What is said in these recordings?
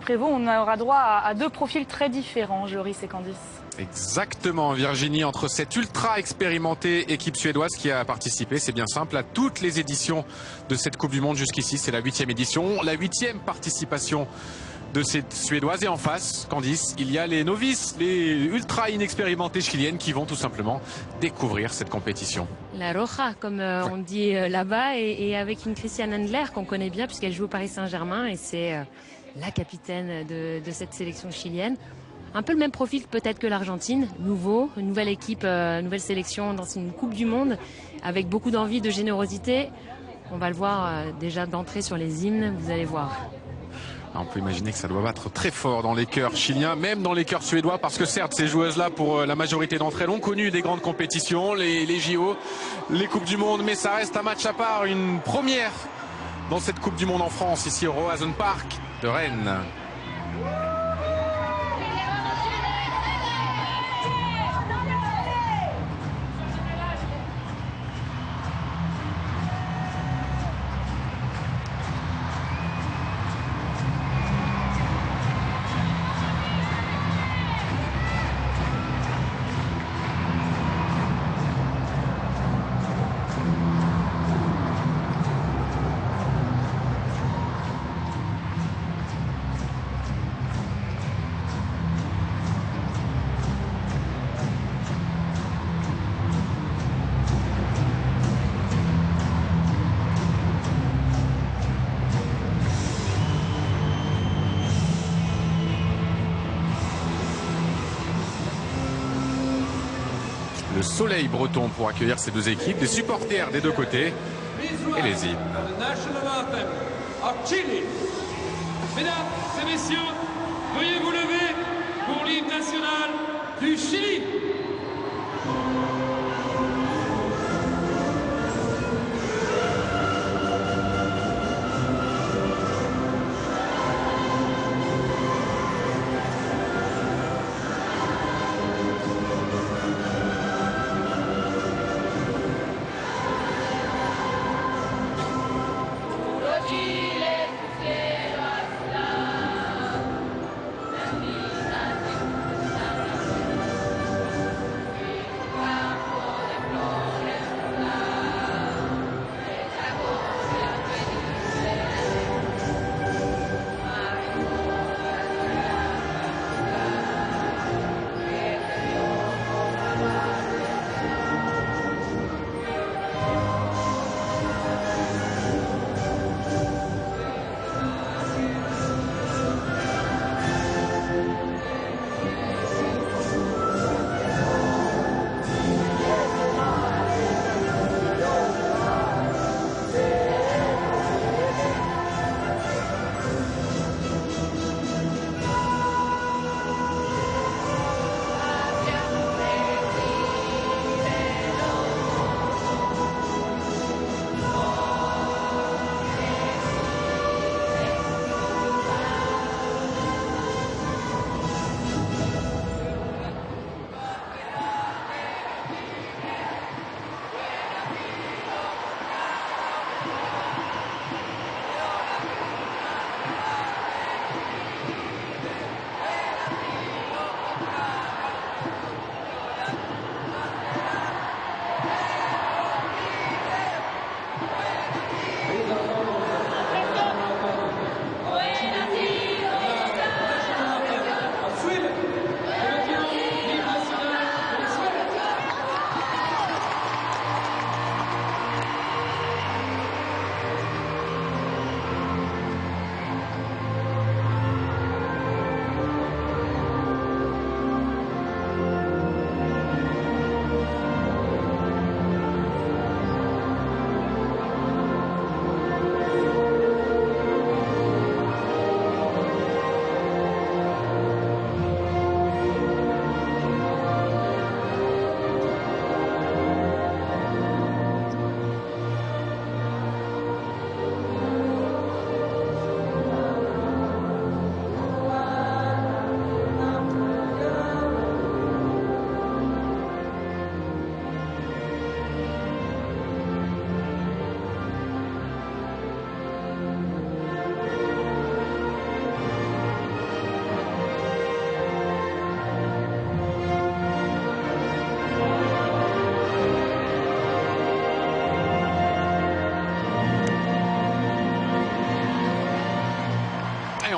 Prévost, on aura droit à deux profils très différents, Joris et Candice. Exactement, Virginie, entre cette ultra expérimentée équipe suédoise qui a participé, c'est bien simple, à toutes les éditions de cette Coupe du Monde jusqu'ici. C'est la 8e édition, la 8e participation de cette Suédoise. Et en face, Candice, il y a les novices, les ultra inexpérimentées chiliennes qui vont tout simplement découvrir cette compétition. La Roja, comme on dit là-bas, et avec une Christiane Handler qu'on connaît bien puisqu'elle joue au Paris Saint-Germain et c'est la capitaine de cette sélection chilienne. Un peu le même profil peut-être que l'Argentine, une nouvelle équipe, nouvelle sélection dans une Coupe du Monde avec beaucoup d'envie, de générosité. On va le voir déjà d'entrée sur les hymnes, vous allez voir. On peut imaginer que ça doit battre très fort dans les cœurs chiliens, même dans les cœurs suédois, parce que certes, ces joueuses-là, pour la majorité d'entre elles, ont connu des grandes compétitions, les JO, les Coupes du Monde, mais ça reste un match à part, une première dans cette Coupe du Monde en France, ici au Roazhon Park de Rennes. Le soleil breton pour accueillir ces deux équipes, des supporters des deux côtés et les hymnes. Mesdames et messieurs, veuillez vous lever pour l'hymne national du Chili.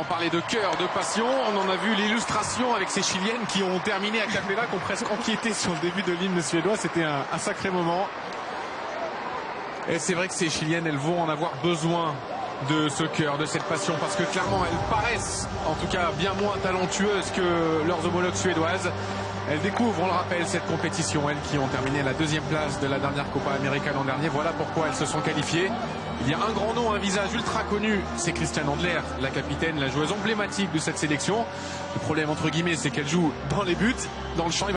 on parlait de cœur, de passion. On en a vu l'illustration avec ces Chiliennes qui ont terminé à capella, qui ont presque empiété sur le début de l'hymne suédois. C'était un sacré moment. Et c'est vrai que ces Chiliennes, elles vont en avoir besoin de ce cœur, de cette passion, parce que clairement elles paraissent en tout cas bien moins talentueuses que leurs homologues suédoises. Elles découvrent, on le rappelle, cette compétition, elles qui ont terminé la 2e place de la dernière Copa América l'an dernier. Voilà pourquoi elles se sont qualifiées. Il y a un grand nom, un visage ultra connu, c'est Christiane Andler, la capitaine, la joueuse emblématique de cette sélection. Le problème entre guillemets, c'est qu'elle joue dans les buts, dans le champ.